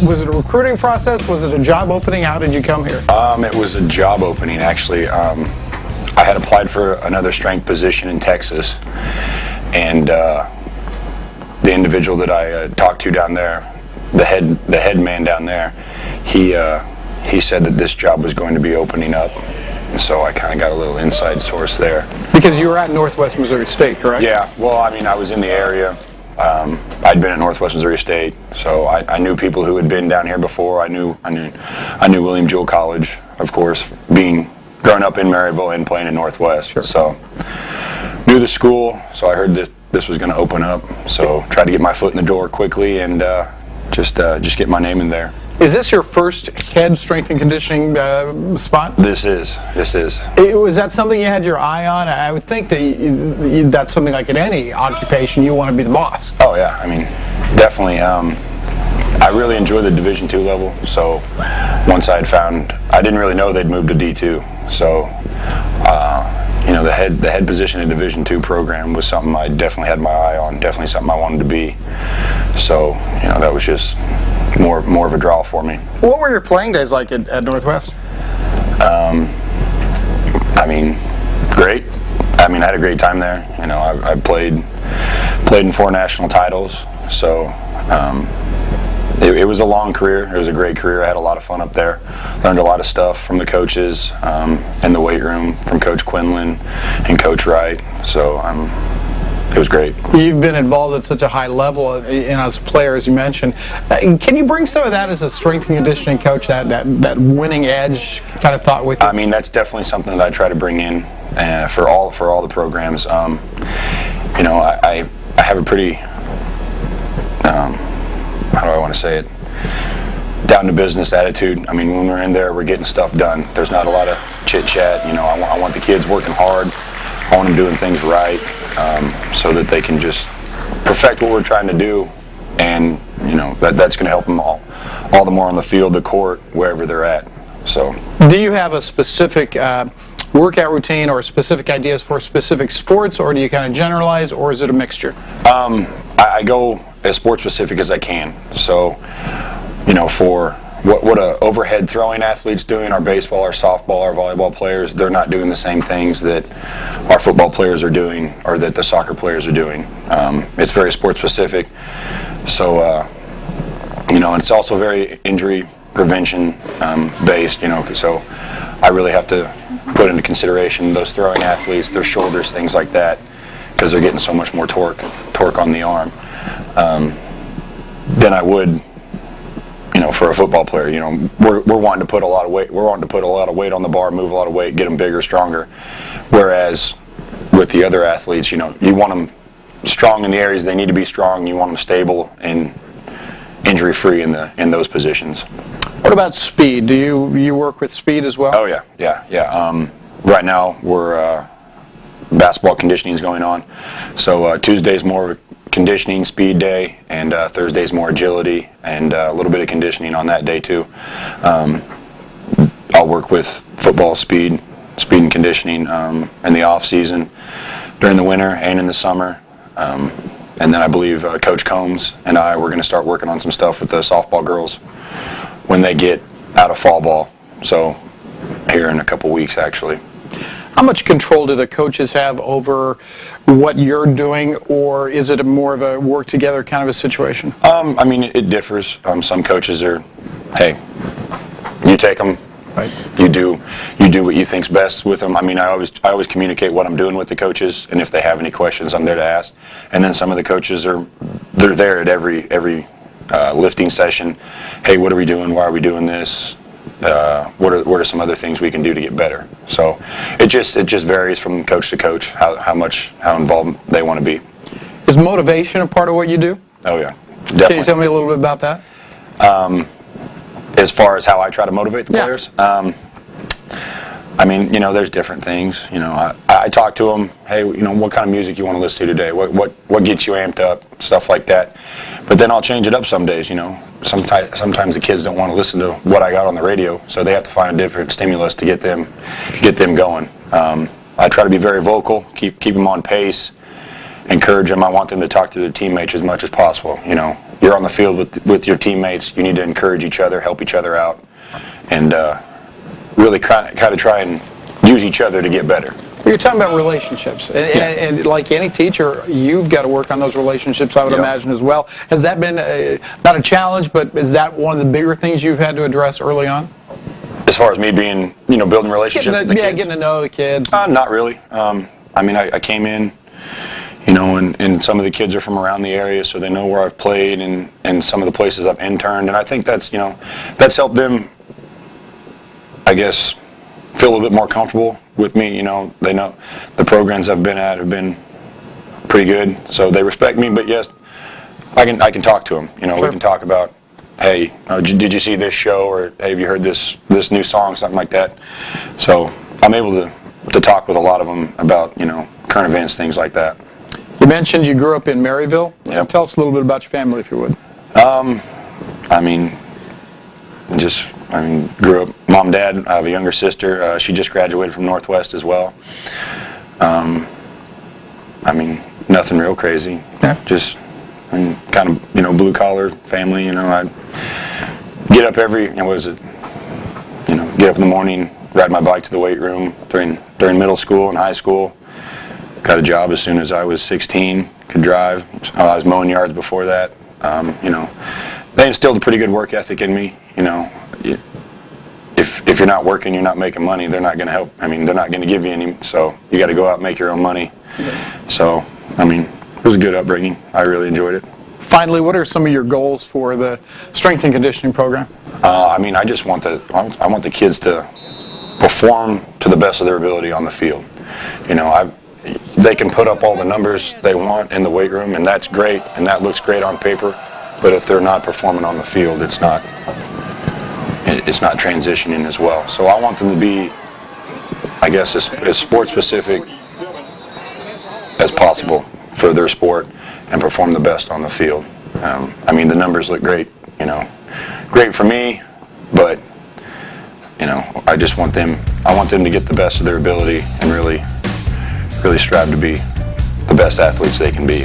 Was it a recruiting process? Was it a job opening? How did you come here? It was a job opening, actually. I had applied for another strength position in Texas, and the individual that I talked to down there, the head man down there, he said that this job was going to be opening up, and so I kind of got a little inside source there. Because you were at Northwest Missouri State, correct? Yeah. Well, I mean, I was in the area. I'd been at Northwest Missouri State, so I knew people who had been down here before. I knew William Jewell College, of course, growing up in Maryville and playing in Northwest. Sure. So knew the school, so I heard that this was going to open up. So tried to get my foot in the door quickly and just get my name in there. Is this your first head strength and conditioning spot? This is. Was that something you had your eye on? I would think that that's something like in any occupation, you want to be the boss. Oh yeah, I mean, definitely. I really enjoy the Division II level. So once I didn't really know they'd moved to D2. So the head position in Division II program was something I definitely had my eye on. Definitely something I wanted to be. So that was just more of a draw for me. What were your playing days like at Northwest? I mean, great. I mean, I had a great time there. I played in 4 national titles. So it was a long career. It was a great career. I had a lot of fun up there. Learned a lot of stuff from the coaches in the weight room, from Coach Quinlan and Coach Wright. So it was great. You've been involved at such a high level as a player, as you mentioned. Can you bring some of that as a strength and conditioning coach, that winning edge kind of thought with you? I mean, that's definitely something that I try to bring in for all the programs. I have a pretty, how do I want to say it, down to business attitude. I mean, when we're in there, we're getting stuff done. There's not a lot of chit chat. I want the kids working hard. I want them doing things right. So that they can just perfect what we're trying to do, and that's going to help them all the more on the field, the court, wherever they're at. So, do you have a specific workout routine or specific ideas for specific sports, or do you kind of generalize, or is it a mixture? I go as sport specific as I can. So, for what a overhead throwing athlete's doing, our baseball, our softball, our volleyball players, they're not doing the same things that our football players are doing or that the soccer players are doing. It's very sport specific. So, and it's also very injury prevention based, so I really have to put into consideration those throwing athletes, their shoulders, things like that, because they're getting so much more torque on the arm than I would for a football player. We're wanting to put a lot of weight. We're wanting to put a lot of weight on the bar, move a lot of weight, get them bigger, stronger. Whereas with the other athletes, you want them strong in the areas they need to be strong. You want them stable and injury-free in those positions. What about speed? Do you work with speed as well? Oh yeah. Right now we're basketball conditioning is going on. So Tuesday's more conditioning, speed day, and Thursday's more agility and a little bit of conditioning on that day too. I'll work with football speed and conditioning in the off season, during the winter and in the summer. And then I believe Coach Combs and we're going to start working on some stuff with the softball girls when they get out of fall ball. So here in a couple weeks, actually. How much control do the coaches have over what you're doing, or is it more of a work together kind of a situation? I mean, it differs. Some coaches are, hey, you take them, right. You do what you think's best with them. I mean, I always communicate what I'm doing with the coaches, and if they have any questions, I'm there to ask. And then some of the coaches they're there at every lifting session. How are we doing? Why are we doing this? What are some other things we can do to get better? So it just varies from coach to coach how involved they want to be. Is motivation a part of what you do? Oh yeah, definitely. Can you tell me a little bit about that? As far as how I try to motivate the players, I mean, there's different things. I talk to them. Hey, what kind of music you want to listen to today? What gets you amped up? Stuff like that. But then I'll change it up some days. Sometimes the kids don't want to listen to what I got on the radio, so they have to find a different stimulus to get them going. I try to be very vocal, keep them on pace, encourage them. I want them to talk to their teammates as much as possible. You know, you're on the field with your teammates. You need to encourage each other, help each other out, and really kind of try and use each other to get better. You're talking about relationships, and like any teacher, you've got to work on those relationships, I would imagine, as well. Has that been not a challenge, but is that one of the bigger things you've had to address early on? As far as me being, you know, building relationships with the kids? Getting to know the kids. Not really. I mean, I came in, you know, and some of the kids are from around the area, so they know where I've played and some of the places I've interned, and I think that's, you know, that's helped them, I guess, feel a little bit more comfortable with me. You know, they know the programs I've been at have been pretty good, so they respect me. But yes, I can talk to them. You know, Sure. We can talk about, hey, did you see this show, or hey, have you heard this new song, something like that. So I'm able to talk with a lot of them about, you know, current events, things like that. You mentioned you grew up in Maryville. Yep. Tell us a little bit about your family, if you would. I mean, grew up, mom, dad. I have a younger sister. She just graduated from Northwest as well. I mean, nothing real crazy. Yeah. Just kind of, you know, blue collar family. You know, I get up get up in the morning, ride my bike to the weight room during middle school and high school. Got a job as soon as I was 16. Could drive. I was mowing yards before that. You know, they instilled a pretty good work ethic in me. You know, if you're not working, you're not making money, they're not going to help. I mean, they're not going to give you any. So you got to go out and make your own money. So, I mean, it was a good upbringing. I really enjoyed it. Finally, what are some of your goals for the strength and conditioning program? I mean, I just want I want the kids to perform to the best of their ability on the field. You know, they can put up all the numbers they want in the weight room, and that's great, and that looks great on paper. But if they're not performing on the field, it's not transitioning as well. So I want them to be, I guess, as sports specific as possible for their sport and perform the best on the field. I mean, the numbers look great, you know, great for me, but, you know, I want them to get the best of their ability and really strive to be the best athletes they can be.